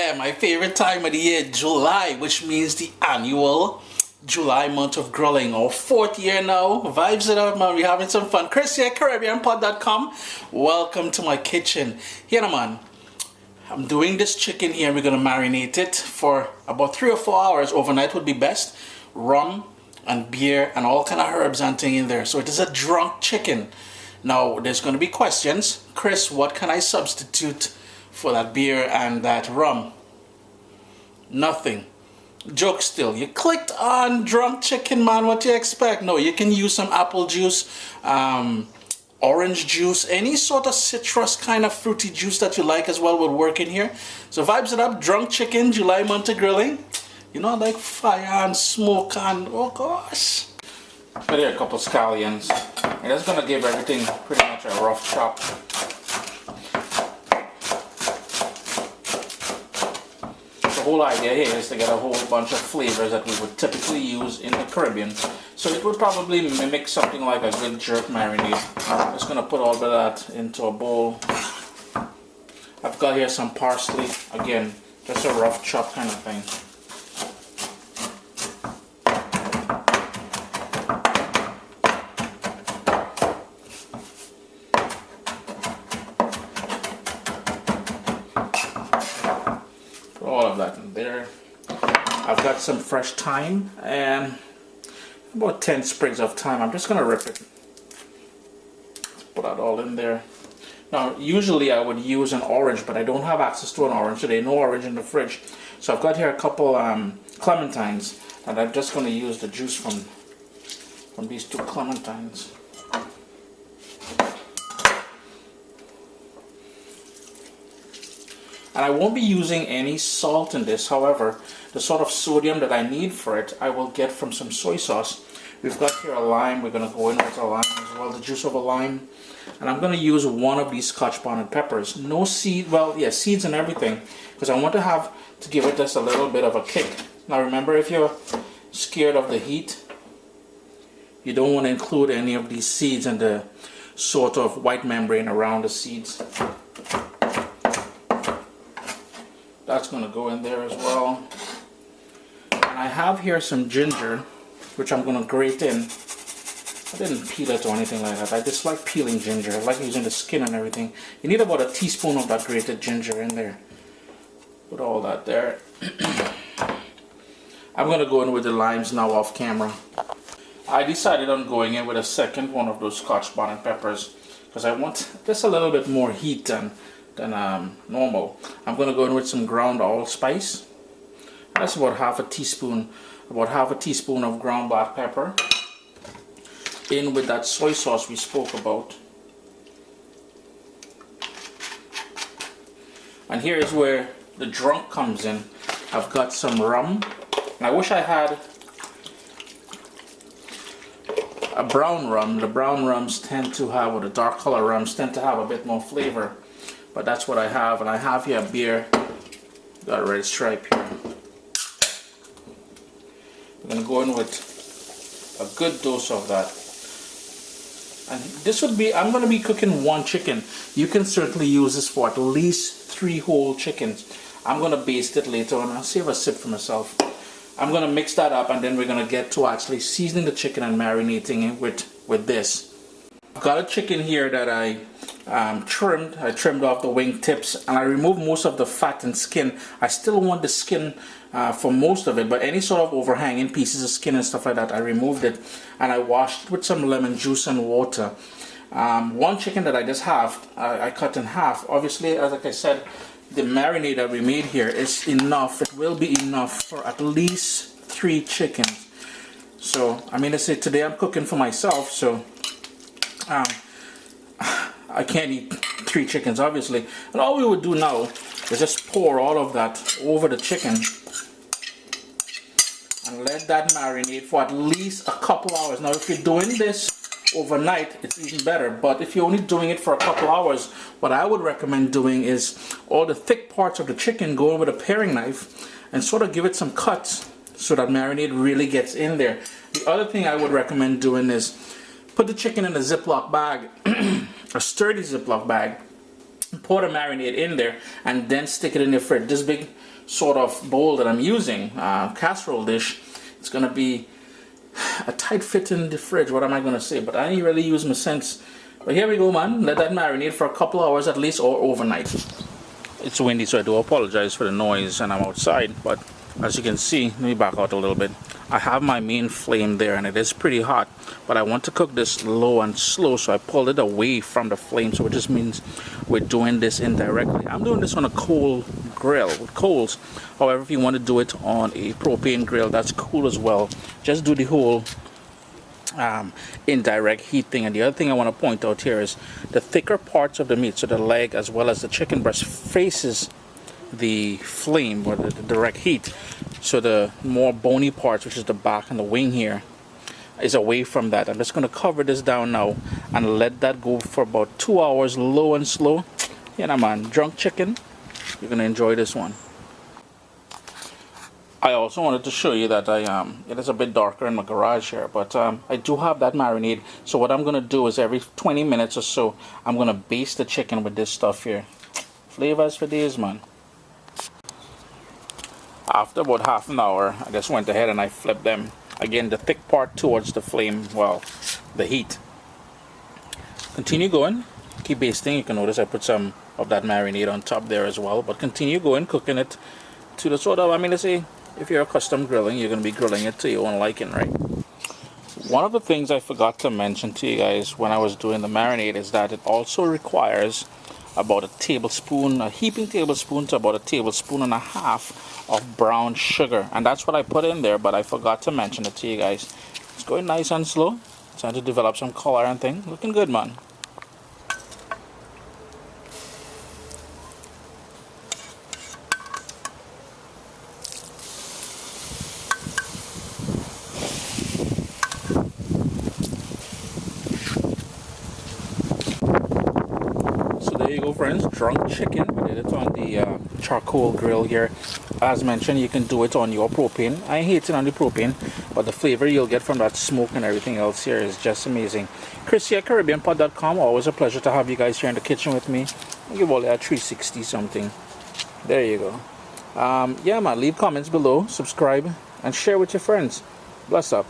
Yeah, my favorite time of the year, July, which means the annual July month of grilling, or fourth year now. Vibes it up, man. We're having some fun. Chris here, CaribbeanPod.com. Welcome to my kitchen. Here, man. I'm doing this chicken here. We're gonna marinate it for about 3 or 4 hours. Overnight would be best. Rum and beer and all kind of herbs and thing in there. So it is a drunk chicken. Now there's gonna be questions. Chris, what can I substitute for that beer and that rum? Nothing. Joke still. You clicked on drunk chicken, man. What do you expect? No, you can use some apple juice, orange juice, any sort of citrus kind of fruity juice that you like as well would work in here. So vibes it up. Drunk chicken, July month of grilling. You know, like fire and smoke and oh gosh. But here are a couple scallions. And that's gonna give everything pretty much a rough chop. The whole idea here is to get a whole bunch of flavors that we would typically use in the Caribbean. So it would probably mimic something like a good jerk marinade. I'm just gonna put all of that into a bowl. I've got here some parsley. Again, just a rough chop kind of thing. All of that in there. I've got some fresh thyme and about 10 sprigs of thyme. I'm just gonna rip it. Put that all in there. Now usually I would use an orange, but I don't have access to an orange today. No orange in the fridge. So I've got here a couple clementines, and I'm just gonna use the juice from these 2 clementines. And I won't be using any salt in this. However, the sort of sodium that I need for it, I will get from some soy sauce. We've got here a lime. We're going to go in with a lime as well, the juice of a lime. And I'm going to use one of these scotch bonnet peppers. No seed, well, yeah, seeds and everything, because I want to give it just a little bit of a kick. Now remember, if you're scared of the heat, you don't want to include any of these seeds and the sort of white membrane around the seeds. That's going to go in there as well. And I have here some ginger, which I'm going to grate in. I didn't peel it or anything like that. I just like peeling ginger. I like using the skin and everything. You need about a teaspoon of that grated ginger in there. Put all that there. I'm going to go in with the limes now off camera. I decided on going in with a second one of those scotch bonnet peppers because I want just a little bit more heat than normal. I'm going to go in with some ground allspice. That's about half a teaspoon of ground black pepper. In with that soy sauce we spoke about. And here is where the drunk comes in. I've got some rum. And I wish I had a brown rum. The brown rums tend to have, or the dark color rums tend to have a bit more flavor. But that's what I have, and I have here a beer. Got a red stripe here. I'm going to go in with a good dose of that. And this would be, I'm going to be cooking 1 chicken. You can certainly use this for at least 3 whole chickens. I'm going to baste it later on. I'll save a sip for myself. I'm going to mix that up, and then we're going to get to actually seasoning the chicken and marinating it with this. I've got a chicken here that I trimmed. I trimmed off the wing tips and I removed most of the fat and skin. I still want the skin for most of it, but any sort of overhanging pieces of skin and stuff like that, I removed it, and I washed it with some lemon juice and water. 1 chicken that I just have, I cut in half. Obviously, as like I said, the marinade that we made here is enough. It will be enough for at least 3 chickens. So I mean, let's say today I'm cooking for myself, so I can't eat 3 chickens obviously. And all we would do now is just pour all of that over the chicken and let that marinate for at least a couple hours. Now if you're doing this overnight, it's even better, but if you're only doing it for a couple hours, what I would recommend doing is all the thick parts of the chicken, go in with a paring knife and sort of give it some cuts so that marinade really gets in there. The other thing I would recommend doing is put the chicken in a Ziploc bag, a sturdy Ziploc bag, pour the marinade in there, and then stick it in your fridge. This big sort of bowl that I'm using, casserole dish, it's gonna be a tight fit in the fridge. What am I gonna say? But I ain't really use my sense. But here we go, man. Let that marinate for a couple hours at least, or overnight. It's windy, so I do apologize for the noise, and I'm outside. But as you can see, let me back out a little bit. I have my main flame there, and it is pretty hot. But I want to cook this low and slow, so I pulled it away from the flame. So it just means we're doing this indirectly. I'm doing this on a coal grill with coals. However, if you want to do it on a propane grill, that's cool as well. Just do the whole indirect heat thing. And the other thing I want to point out here is the thicker parts of the meat, so the leg as well as the chicken breast, faces the flame or the direct heat. So the more bony parts, which is the back and the wing here, is away from that. I'm just going to cover this down now and let that go for about 2 hours, low and slow. Yeah, man, drunk chicken. You're going to enjoy this one. I also wanted to show you that it is a bit darker in my garage here, but I do have that marinade. So what I'm going to do is every 20 minutes or so, I'm going to baste the chicken with this stuff here. Flavors for days, man. After about half an hour, I just went ahead and I flipped them. Again, the thick part towards the flame, well, the heat. Continue going. Keep basting. You can notice I put some of that marinade on top there as well. But continue going, cooking it to the sort of, I mean, let's say, if you're accustomed grilling, you're going to be grilling it to your own liking, right? One of the things I forgot to mention to you guys when I was doing the marinade is that it also requires about a tablespoon, a heaping tablespoon to about a tablespoon and a half of brown sugar. And that's what I put in there, but I forgot to mention it to you guys. It's going nice and slow. Trying to develop some color and thing. Looking good, man. There you go, friends. Drunk chicken. We did it on the charcoal grill here. As mentioned, you can do it on your propane. I hate it on the propane, but the flavor you'll get from that smoke and everything else here is just amazing. Chris here, CaribbeanPod.com. Always a pleasure to have you guys here in the kitchen with me. I'll give all that 360 something. There you go. Yeah, man. Leave comments below, subscribe, and share with your friends. Bless up.